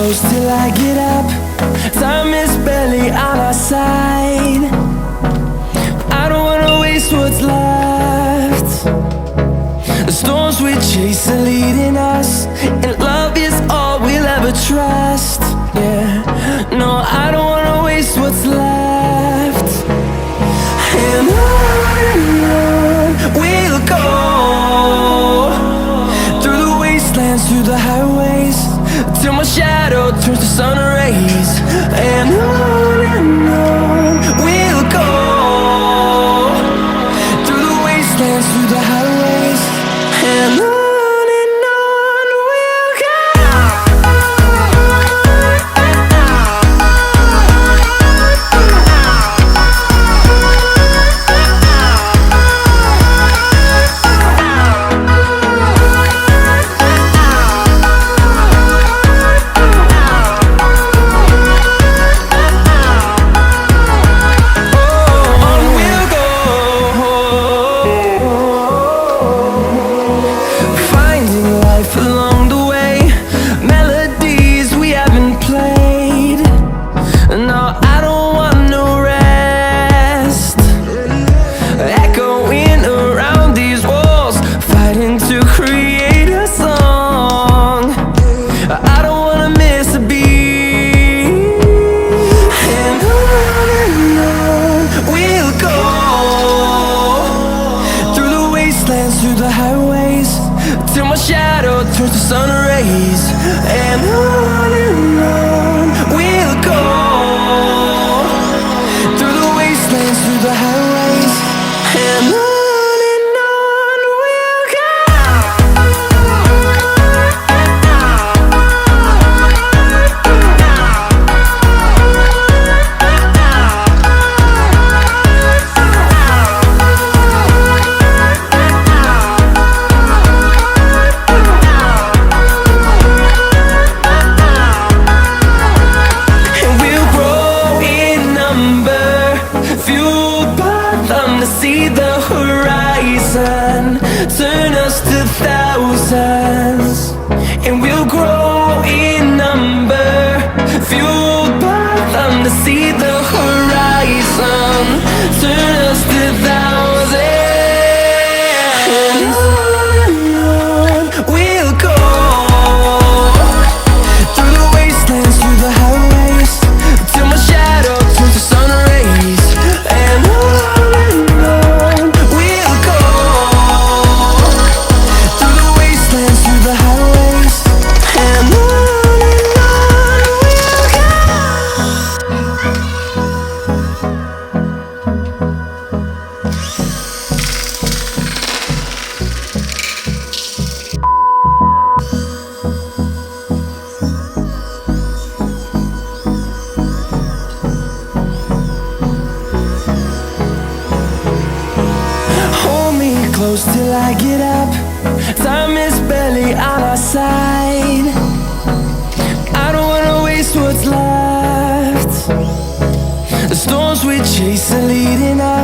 close till I get up. Time is barely on our side. I don't wanna waste what's left. The storms we chase are leading us, and love is all we'll ever trust. Yeah, no, I don't wanna waste what's left. And on we'll go, through the wastelands, through the highways, till my shadow turns to sun rays. And on we'll go, through the wastelands, through the highways, and on. Through the highways, till my shadow turns to sun rays. And on we'll go, through the wastelands, through the highways, and on. See the horizon turn us to thousands, and we'll grow in number, fueled by them. To see the horizon turn us to thousands, and on we'll go, through the wastelands, through the highways, till my shadow turns to sun rays. And close till I get up. Time is barely on our side. I don't wanna waste what's left. The storms we chase are leading us.